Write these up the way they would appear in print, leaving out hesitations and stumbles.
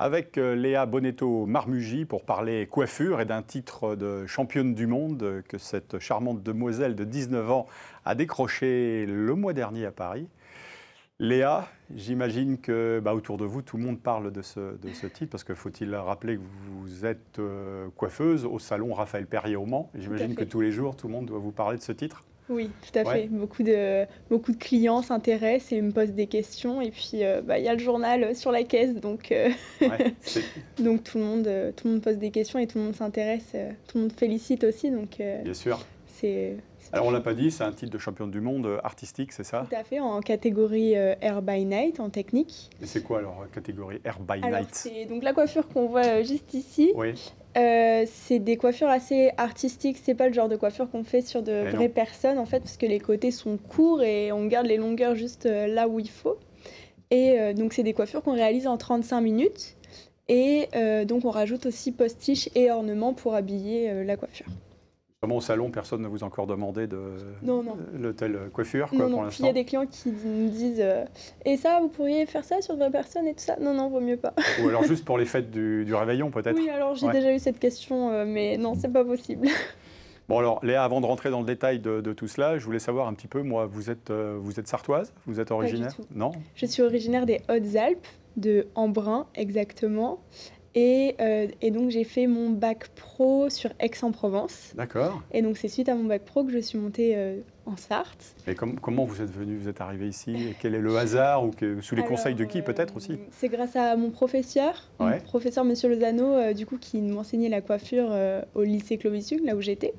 Avec Léa Bonetto-Marmugy pour parler coiffure et d'un titre de championne du monde que cette charmante demoiselle de 19 ans a décroché le mois dernier à Paris. Léa, j'imagine que autour de vous, tout le monde parle de ce titre, parce que faut-il rappeler que vous êtes coiffeuse au salon Raphaël Perrier au Mans. J'imagine que tous les jours, tout le monde doit vous parler de ce titre. Oui, tout à fait. Beaucoup de clients s'intéressent et me posent des questions. Et puis, y a le journal sur la caisse, donc, donc tout le monde pose des questions et tout le monde s'intéresse. Tout le monde félicite aussi. Donc, bien sûr. C'est Alors, on ne l'a pas dit, c'est un titre de championne du monde artistique, c'est ça? Tout à fait, en catégorie Hair by Night, en technique. Et c'est quoi alors, catégorie Hair by Alors, Night? c'est donc la coiffure qu'on voit juste ici. Oui. C'est des coiffures assez artistiques, c'est pas le genre de coiffure qu'on fait sur de vraies personnes en fait, parce que les côtés sont courts et on garde les longueurs juste là où il faut. Et donc c'est des coiffures qu'on réalise en 35 minutes et donc on rajoute aussi postiches et ornements pour habiller la coiffure. Vraiment au salon, personne ne vous a encore demandé de l'hôtel coiffure pour l'instant? Il y a des clients qui me disent et ça, vous pourriez faire ça sur de vraies personnes et tout ça? Non, vaut mieux pas. Ou alors juste pour les fêtes du réveillon peut-être? Oui, alors j'ai déjà eu cette question, mais non, c'est pas possible. Bon alors Léa, avant de rentrer dans le détail de tout cela, je voulais savoir un petit peu, moi, vous êtes sartoise? Vous êtes originaire? Pas du tout. Non? Je suis originaire des Hautes-Alpes, de Embrun exactement. Et donc j'ai fait mon bac pro sur Aix-en-Provence. D'accord. Et donc c'est suite à mon bac pro que je suis montée en Sarthe. Et comment vous êtes venue, vous êtes arrivée ici? Quel est le hasard ou sous les conseils de qui peut-être aussi? C'est grâce à mon professeur, Monsieur Lozano, du coup qui m'enseignait la coiffure au lycée Clovis-Hugues, là où j'étais.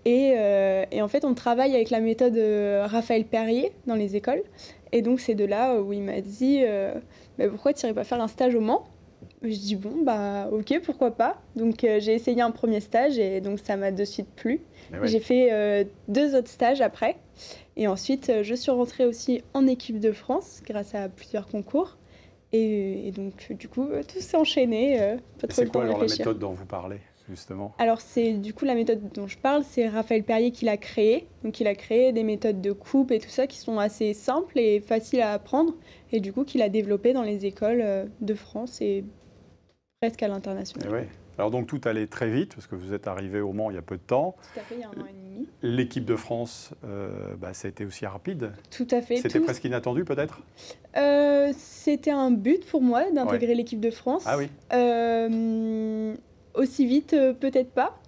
Et en fait on travaille avec la méthode Raphaël Perrier dans les écoles. Et donc c'est de là où il m'a dit pourquoi tu n'irais pas faire un stage au Mans? Je dis bon, ok, pourquoi pas. Donc j'ai essayé un premier stage et donc ça m'a de suite plu. J'ai fait 2 autres stages après. Et ensuite, je suis rentrée aussi en équipe de France grâce à plusieurs concours. Et donc du coup, tout s'est enchaîné. C'est quoi alors la méthode dont vous parlez justement? Alors c'est du coup la méthode dont je parle, c'est Raphaël Perrier qui l'a créée. Donc il a créé des méthodes de coupe et tout ça qui sont assez simples et faciles à apprendre. Et du coup qu'il a développé dans les écoles de France et presque à l'international. Oui. Alors donc tout allait très vite parce que vous êtes arrivé au Mans il y a peu de temps. Tout à fait, il y a 1 an et demi. L'équipe de France, ça a été aussi rapide. Tout à fait. C'était presque inattendu peut-être? C'était un but pour moi d'intégrer l'équipe de France. Ah oui. Aussi vite, peut-être pas.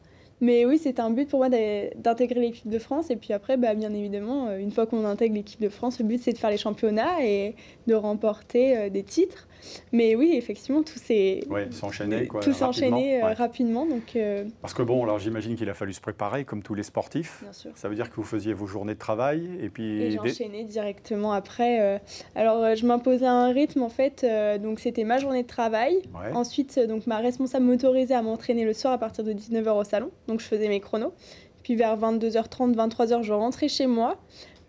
Mais oui, c'était un but pour moi d'intégrer l'équipe de France. Et puis après, bien évidemment, une fois qu'on intègre l'équipe de France, le but c'est de faire les championnats et de remporter des titres. Mais oui, effectivement, tout s'est enchaîné rapidement. Donc, parce que bon, alors j'imagine qu'il a fallu se préparer comme tous les sportifs. Bien sûr. Ça veut dire que vous faisiez vos journées de travail et puis... Et j'ai enchaîné directement après. Alors, je m'imposais un rythme en fait. Donc, c'était ma journée de travail. Ouais. Ensuite, donc, ma responsable m'autorisait à m'entraîner le soir à partir de 19h au salon. Donc je faisais mes chronos. Puis vers 22h30, 23h, je rentrais chez moi.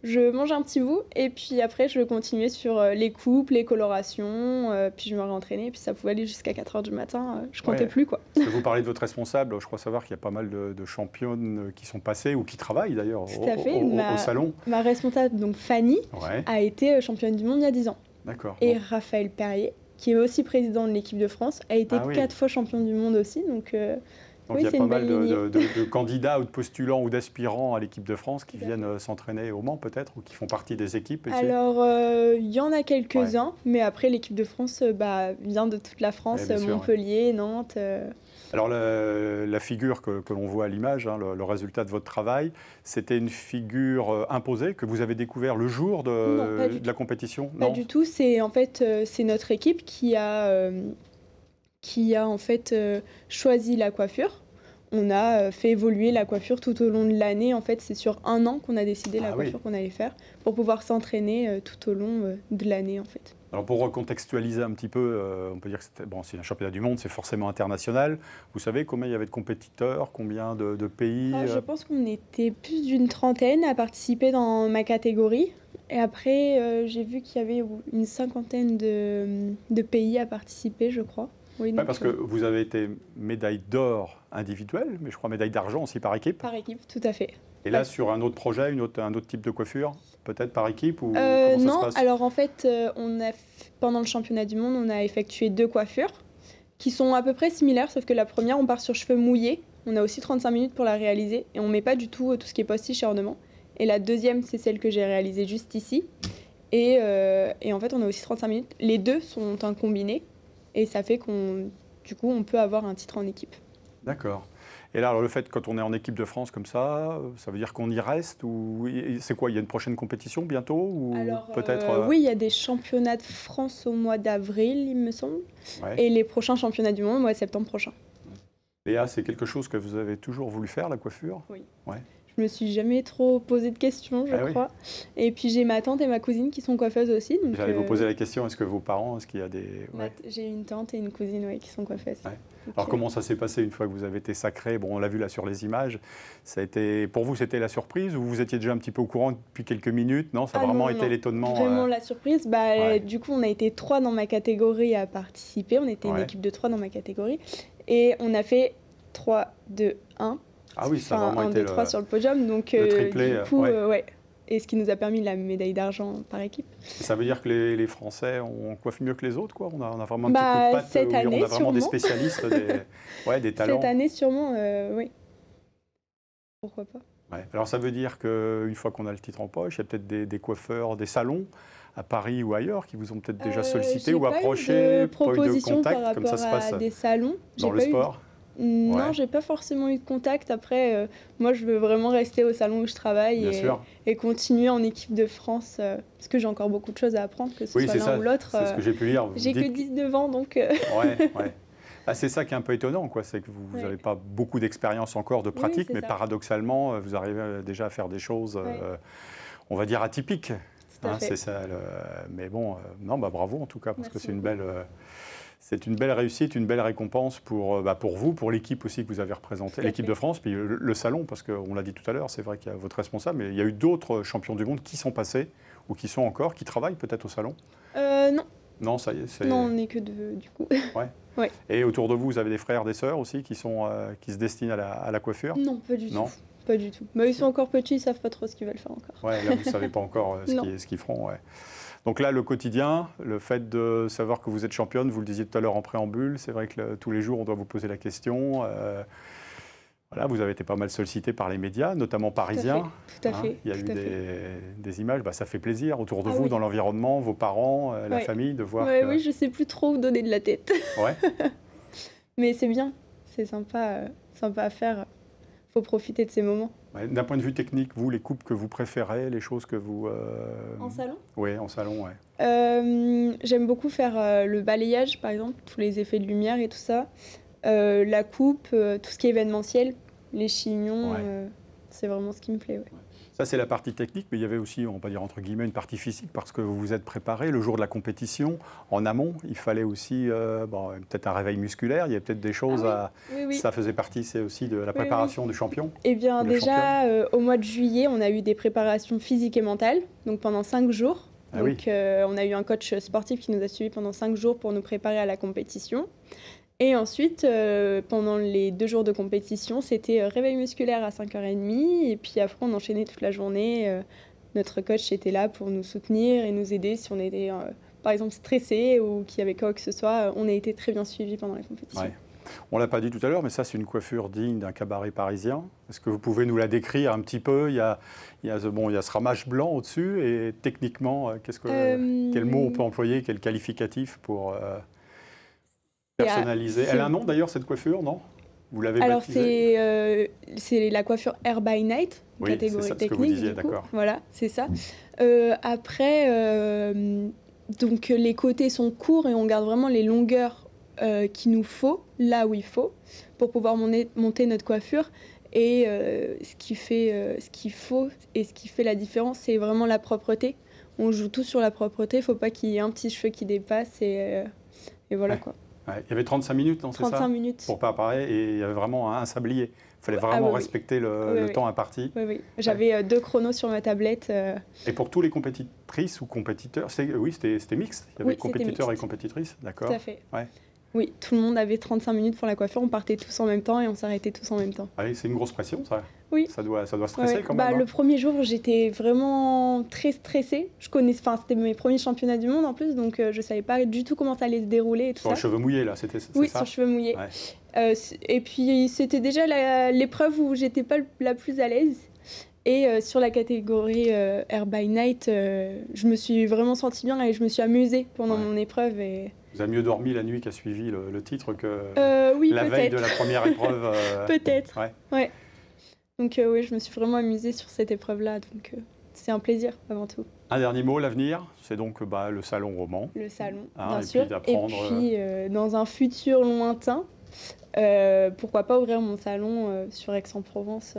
Je mangeais un petit bout et puis après je continuais sur les coupes, les colorations, puis je me réentraînais et puis ça pouvait aller jusqu'à 4h du matin, je comptais plus quoi. Vous parlez de votre responsable, je crois savoir qu'il y a pas mal de championnes qui sont passées ou qui travaillent d'ailleurs au salon. Ma responsable, donc Fanny, a été championne du monde il y a 10 ans. D'accord. Et Raphaël Perrier, qui est aussi président de l'équipe de France, a été 4 fois champion du monde aussi, donc il y a pas mal de candidats ou de postulants ou d'aspirants à l'équipe de France qui viennent s'entraîner au Mans peut-être ou qui font partie des équipes. Alors, il y en a quelques-uns, mais après l'équipe de France vient de toute la France, Montpellier, Nantes. Alors la figure que l'on voit à l'image, le résultat de votre travail, c'était une figure imposée que vous avez découvert le jour de la compétition? Pas du tout, c'est en fait c'est notre équipe qui a en fait choisi la coiffure. On a fait évoluer la coiffure tout au long de l'année. En fait, c'est sur 1 an qu'on a décidé la coiffure qu'on allait faire pour pouvoir s'entraîner tout au long de l'année en fait. Alors pour recontextualiser un petit peu, on peut dire que c'est un championnat du monde, c'est forcément international. Vous savez combien il y avait de compétiteurs, combien de pays? Je pense qu'on était plus d'une trentaine à participer dans ma catégorie. Et après, j'ai vu qu'il y avait une 50aine de pays à participer, je crois. Oui, parce que vous avez été médaille d'or individuelle, mais je crois médaille d'argent aussi par équipe. Par équipe, tout à fait. Et là, sur un autre projet, un autre type de coiffure, peut-être par équipe ou comment ça non, se passe? alors en fait, pendant le championnat du monde, on a effectué 2 coiffures qui sont à peu près similaires, sauf que la première, on part sur cheveux mouillés. On a aussi 35 minutes pour la réaliser et on ne met pas du tout tout ce qui est postiche et ornement. Et la deuxième, c'est celle que j'ai réalisée juste ici. Et en fait, on a aussi 35 minutes. Les deux sont un combiné et ça fait du coup, on peut avoir un titre en équipe. D'accord. Et là, alors, le fait, quand on est en équipe de France comme ça veut dire qu'on y reste ou c'est quoi? Il y a une prochaine compétition bientôt ou peut-être oui, il y a des championnats de France au mois d'avril, il me semble. Ouais. Et les prochains championnats du monde au mois de septembre prochain. Léa, c'est quelque chose que vous avez toujours voulu faire, la coiffure? Oui. Ouais. Je me suis jamais trop posé de questions, je crois. Oui. Et puis j'ai ma tante et ma cousine qui sont coiffeuses aussi. J'allais vous poser la question, est-ce que vos parents, est-ce qu'il y a des... J'ai une tante et une cousine qui sont coiffeuses. Ouais. Alors comment ça s'est passé une fois que vous avez été sacrée? Bon, on l'a vu là sur les images. Ça a été, pour vous, c'était la surprise ou vous étiez déjà un petit peu au courant depuis quelques minutes? Non, ça a vraiment été l'étonnement. Vraiment la surprise. Du coup, on a été 3 dans ma catégorie à participer. On était une équipe de 3 dans ma catégorie. Et on a fait 3, 2, 1. Ah oui, ça a vraiment 1, été 2, 3 sur le podium. Donc, le triplé. Du coup, Et ce qui nous a permis la médaille d'argent par équipe. Ça veut dire que les Français, on coiffe mieux que les autres, quoi. On a vraiment un petit coup de patte. Cette année, on a vraiment sûrement. des spécialistes, des talents. Cette année, sûrement, oui. Pourquoi pas. Ouais. Alors ça veut dire qu'une fois qu'on a le titre en poche, il y a peut-être des coiffeurs, des salons à Paris ou ailleurs qui vous ont peut-être déjà sollicité ou approché, pas eu de contact, par rapport comme ça se passe à des salons dans le sport. Non, j'ai pas forcément eu de contact. Après, moi, je veux vraiment rester au salon où je travaille et continuer en équipe de France, parce que j'ai encore beaucoup de choses à apprendre, que ce soit l'un ou l'autre. C'est ce que j'ai pu lire. J'ai que 19 ans, donc... Ouais. Ah, c'est ça qui est un peu étonnant, quoi. C'est que vous n'avez pas beaucoup d'expérience encore, de pratique, mais paradoxalement, vous arrivez déjà à faire des choses, on va dire, atypiques. C'est ça. Mais bon, bravo en tout cas, parce que c'est une belle... C'est une belle réussite, une belle récompense pour vous, pour l'équipe aussi que vous avez représentée, l'équipe de France, puis le salon, parce qu'on l'a dit tout à l'heure, c'est vrai qu'il y a votre responsable, mais il y a eu d'autres champions du monde qui sont passés, ou qui sont encore, qui travaillent peut-être au salon? Non. Non, ça y est. Non, on n'est que deux, du coup. Ouais. Et autour de vous, vous avez des frères, des sœurs aussi qui se destinent à la coiffure? Non, pas du tout. Pas du tout. Mais ils sont encore petits, ils ne savent pas trop ce qu'ils veulent faire encore. Ouais, là, vous ne savez pas encore ce qu'ils feront, Donc là, le quotidien, le fait de savoir que vous êtes championne, vous le disiez tout à l'heure en préambule, c'est vrai que tous les jours, on doit vous poser la question. Voilà, vous avez été pas mal sollicité par les médias, notamment parisiens. Tout à fait. Il y a eu des images, ça fait plaisir autour de vous, dans l'environnement, vos parents, la famille, de voir que... Oui, je ne sais plus trop où donner de la tête. Ouais. Mais c'est bien, c'est sympa à faire. Il faut profiter de ces moments. D'un point de vue technique, vous, les coupes que vous préférez, les choses que vous... En salon? Oui, en salon, oui. J'aime beaucoup faire le balayage, par exemple, tous les effets de lumière et tout ça. La coupe, tout ce qui est événementiel, les chignons, c'est vraiment ce qui me plaît. Ça, c'est la partie technique, mais il y avait aussi, on va pas dire entre guillemets, une partie physique, parce que vous vous êtes préparé le jour de la compétition. En amont, il fallait aussi peut-être un réveil musculaire, il y avait peut-être des choses Oui. Ça faisait partie, c'est aussi de la préparation du champion? Eh bien, déjà, au mois de juillet, on a eu des préparations physiques et mentales, donc pendant 5 jours. On a eu un coach sportif qui nous a suivis pendant 5 jours pour nous préparer à la compétition. Et ensuite, pendant les 2 jours de compétition, c'était réveil musculaire à 5h30. Et puis après, on enchaînait toute la journée. Notre coach était là pour nous soutenir et nous aider si on était, par exemple, stressé ou qu'il y avait quoi que ce soit. On a été très bien suivis pendant la compétition. Ouais. On ne l'a pas dit tout à l'heure, mais ça, c'est une coiffure digne d'un cabaret parisien. Est-ce que vous pouvez nous la décrire un petit peu? Il y a ce ramage blanc au-dessus. Et techniquement, quel mot on peut employer? Quel qualificatif pour... personnalisée. Elle a un nom d'ailleurs, cette coiffure, non? Vous l'avez baptisée? Alors c'est la coiffure Hair by Night, catégorie technique. Ce que vous disiez, d'accord. Voilà, c'est ça. Après, donc les côtés sont courts et on garde vraiment les longueurs qu'il nous faut, là où il faut, pour pouvoir monter notre coiffure. Et ce qu'il faut et ce qui fait la différence, c'est vraiment la propreté. On joue tout sur la propreté, il ne faut pas qu'il y ait un petit cheveu qui dépasse et voilà quoi. Ouais, il y avait 35 minutes, non, c'est ça? 35 minutes. Pour préparer, et il y avait vraiment un sablier. Il fallait vraiment respecter le temps imparti. Oui. J'avais 2 chronos sur ma tablette. Et pour tous les compétitrices ou compétiteurs, c'était mixte? Il y avait compétiteurs et compétitrices, d'accord? Tout à fait. Ouais. Oui, tout le monde avait 35 minutes pour la coiffure, on partait tous en même temps et on s'arrêtait tous en même temps. Ah oui, c'est une grosse pression, ça. Oui. Ça doit stresser quand même. Bah, le premier jour, j'étais vraiment très stressée. C'était mes premiers championnats du monde en plus, donc je ne savais pas du tout comment ça allait se dérouler et tout ça. Sur les cheveux mouillés, là, c'était ça? Oui, sur cheveux mouillés. Ouais. Et puis, c'était déjà l'épreuve où j'étais pas la plus à l'aise. Et sur la catégorie Air by Night, je me suis vraiment sentie bien et je me suis amusée pendant mon épreuve. Et... Vous avez mieux dormi la nuit qui a suivi le titre que oui, la veille de la première épreuve Peut-être. Ouais. Donc oui, je me suis vraiment amusée sur cette épreuve-là. Donc c'est un plaisir avant tout. Un dernier mot, l'avenir, c'est donc le salon roman. Le salon, hein, bien et sûr. Puis et puis, dans un futur lointain, pourquoi pas ouvrir mon salon sur Aix-en-Provence.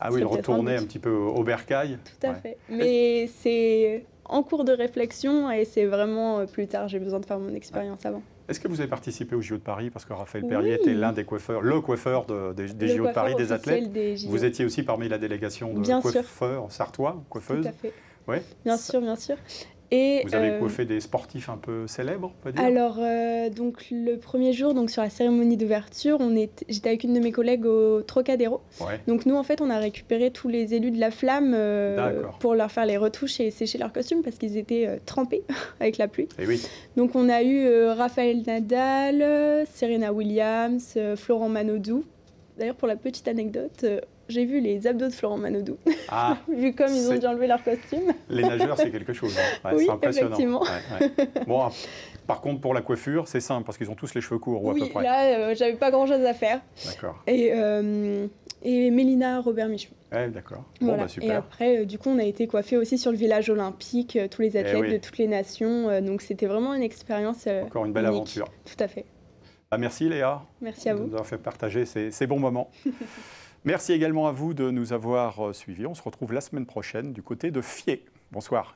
Ah oui, retourner un petit peu au bercail. Tout à fait. Mais c'est en cours de réflexion et c'est vraiment plus tard. J'ai besoin de faire mon expérience avant. Est-ce que vous avez participé aux JO de Paris? Parce que Raphaël Perrier était l'un des coiffeurs, le coiffeur des JO de Paris, des athlètes. Vous étiez aussi parmi la délégation de coiffeurs sartois, coiffeuses. Tout à fait. Ouais. Bien sûr, bien sûr. Et vous avez coiffé des sportifs un peu célèbres, on peut dire? Alors, donc, le premier jour, donc, sur la cérémonie d'ouverture, j'étais avec une de mes collègues au Trocadéro. Ouais. Donc nous, en fait, on a récupéré tous les élus de la flamme pour leur faire les retouches et sécher leurs costumes parce qu'ils étaient trempés avec la pluie. Et oui. Donc on a eu Raphaël Nadal, Serena Williams, Florent Manodou. D'ailleurs, pour la petite anecdote... j'ai vu les abdos de Florent Manodou, vu comme ils ont dû enlever leur costume. Les nageurs, c'est quelque chose. Hein. Ouais, oui, c'est impressionnant. Effectivement. Bon, par contre, pour la coiffure, c'est simple, parce qu'ils ont tous les cheveux courts, ou à peu près. Oui, là, j'avais pas grand-chose à faire. D'accord. Et Mélina Robert-Michon. Ouais, d'accord. Voilà. Bon, bah, super. Et après, du coup, on a été coiffés aussi sur le village olympique, tous les athlètes de toutes les nations. Donc, c'était vraiment une expérience encore une belle unique. aventure. Tout à fait. Merci Léa. Merci à vous. De nous avoir fait partager ces bons moments. Merci également à vous de nous avoir suivis. On se retrouve la semaine prochaine du côté de Fier. Bonsoir.